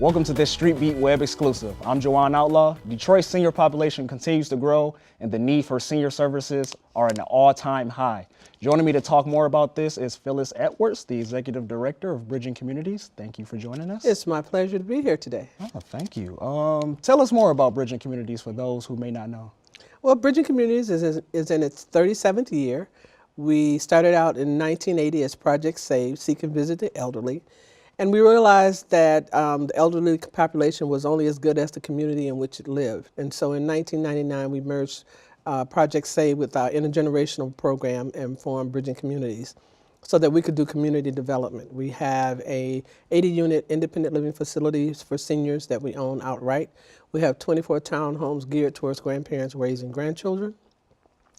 Welcome to this Street Beat Web exclusive. I'm Juwan Outlaw. Detroit's senior population continues to grow and the need for senior services are at an all-time high. Joining me to talk more about this is Phyllis Edwards, the Executive Director of Bridging Communities. Thank you for joining us. It's my pleasure to be here today. Oh, thank you. Tell us more about Bridging Communities for those who may not know. Well, Bridging Communities is in its 37th year. We started out in 1980 as Project Save, Seek and Visit the Elderly. And we realized that the elderly population was only as good as the community in which it lived. And so in 1999, we merged Project Save with our intergenerational program and formed Bridging Communities so that we could do community development. We have a 80-unit independent living facilities for seniors that we own outright. We have 24 townhomes geared towards grandparents raising grandchildren.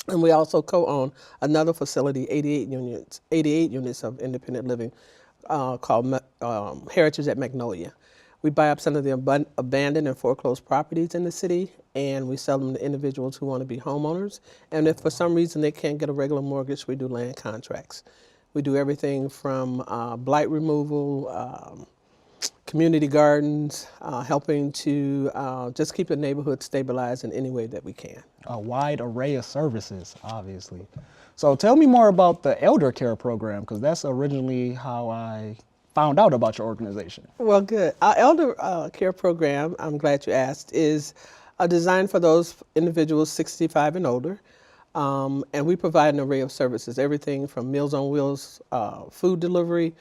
And we also co-own another facility, 88 units of independent living called Heritage at Magnolia. We buy up some of the abandoned and foreclosed properties in the city, and we sell them to individuals who want to be homeowners. And if for some reason they can't get a regular mortgage, we do land contracts. We do everything from blight removal, community gardens, helping to just keep the neighborhood stabilized in any way that we can. A wide array of services, obviously. So tell me more about the elder care program, because that's originally how I found out about your organization. Well, good. Our elder care program, I'm glad you asked, is designed for those individuals 65 and older. And we provide an array of services, everything from Meals on Wheels food delivery,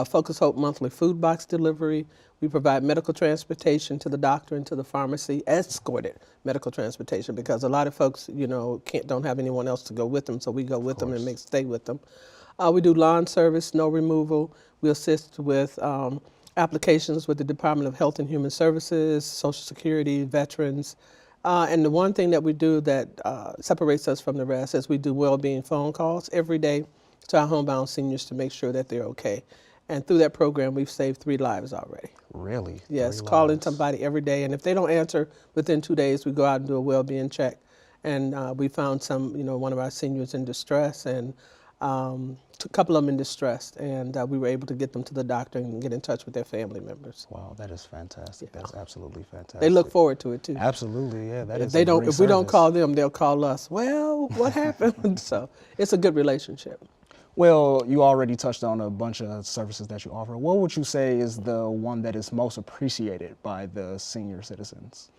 Focus Hope monthly food box delivery. We provide medical transportation to the doctor and to the pharmacy, escorted medical transportation, because a lot of folks, you know, don't have anyone else to go with them, so we go with them and stay with them. We do lawn service, snow removal. We assist with applications with the Department of Health and Human Services, Social Security, veterans. And the one thing that we do that separates us from the rest is we do well-being phone calls every day to our homebound seniors to make sure that they're okay. And through that program, we've saved 3 lives already. Really? Yes, calling somebody every day. And if they don't answer within 2 days, we go out and do a well-being check. And we found one of our seniors in distress, and a couple of them in distress. And we were able to get them to the doctor and get in touch with their family members. Wow, that is fantastic. Yeah. That's absolutely fantastic. They look forward to it too. Absolutely, yeah. If we don't call them, they'll call us. Well, what happened? So it's a good relationship. Well, you already touched on a bunch of services that you offer. What would you say is the one that is most appreciated by the senior citizens?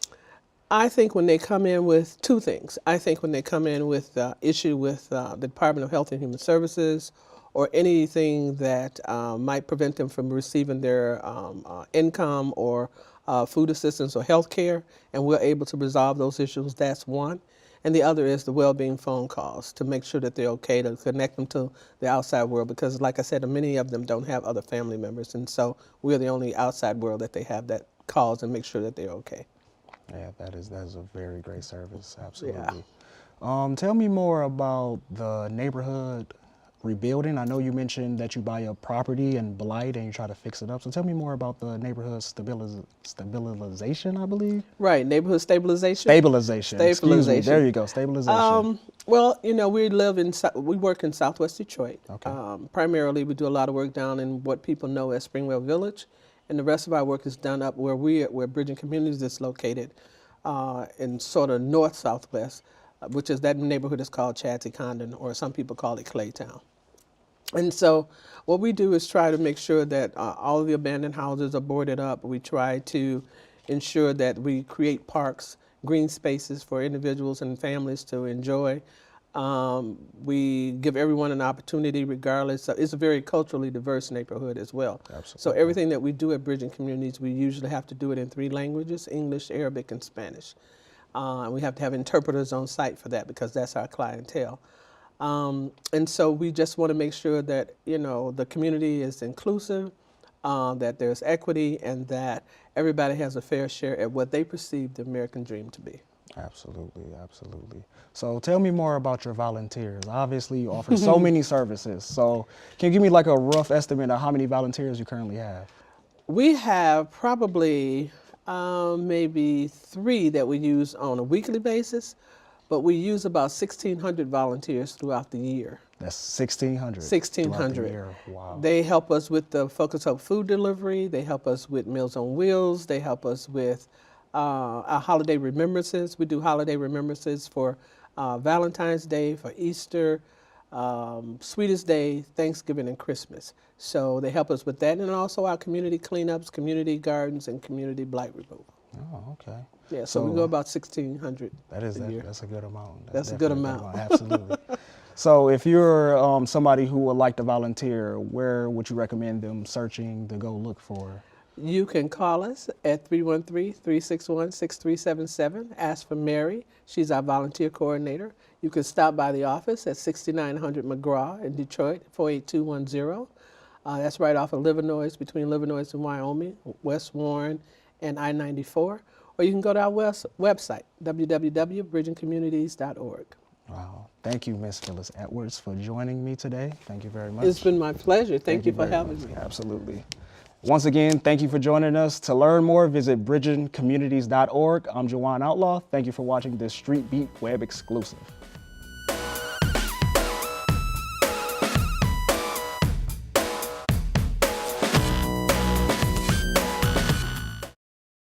I think when they come in with 2 things. I think when they come in with the issue with the Department of Health and Human Services, or anything that might prevent them from receiving their income or food assistance or health care, and we're able to resolve those issues, that's one. And the other is the well-being phone calls to make sure that they're okay, to connect them to the outside world, because like I said, many of them don't have other family members, and so we're the only outside world that they have that calls and make sure that they're okay. Yeah, that is a very great service, absolutely. Yeah. Tell me more about the neighborhood rebuilding. I know you mentioned that you buy a property and blight and you try to fix it up. So tell me more about the neighborhood stabilization, I believe. Right, neighborhood stabilization. Stabilization. Excuse me. There you go, stabilization. Well, you know, we work in Southwest Detroit. Okay. Primarily, we do a lot of work down in what people know as Springwell Village, and the rest of our work is done up where Bridging Communities is located in sort of north-southwest, which is that neighborhood is called Chadsey-Condon, or some people call it Claytown. And so what we do is try to make sure that all of the abandoned houses are boarded up. We try to ensure that we create parks, green spaces for individuals and families to enjoy. We give everyone an opportunity regardless. It's a very culturally diverse neighborhood as well. Absolutely. So everything that we do at Bridging Communities, we usually have to do it in 3 languages, English, Arabic, and Spanish. We have to have interpreters on site for that because that's our clientele. And so we just want to make sure that, you know, the community is inclusive, that there's equity, and that everybody has a fair share at what they perceive the American dream to be. Absolutely, absolutely. So tell me more about your volunteers. Obviously, you offer so many services. So can you give me like a rough estimate of how many volunteers you currently have? We have probably maybe 3 that we use on a weekly basis, but we use about 1,600 volunteers throughout the year. That's 1,600. 1,600. Wow. They help us with the Focus Hope food delivery. They help us with Meals on Wheels. They help us with our holiday remembrances. We do holiday remembrances for Valentine's Day, for Easter, Sweetest Day, Thanksgiving, and Christmas. So they help us with that, and also our community cleanups, community gardens, and community blight removal. Oh, okay. Yeah, so we go about 1,600 That's a good amount. That's a good amount. Absolutely. So if you're somebody who would like to volunteer, where would you recommend them searching to go look for? You can call us at 313-361-6377. Ask for Mary. She's our volunteer coordinator. You can stop by the office at 6900 McGraw in Detroit, 48210. That's right off of Livernois, between Livernois and Wyoming, West Warren and I-94. Or you can go to our website, www.bridgingcommunities.org. Wow. Thank you, Ms. Phyllis Edwards, for joining me today. Thank you very much. It's been my pleasure. Thank you for having me. Absolutely. Once again, thank you for joining us. To learn more, visit bridgingcommunities.org. I'm Juwan Outlaw. Thank you for watching this Street Beat web exclusive.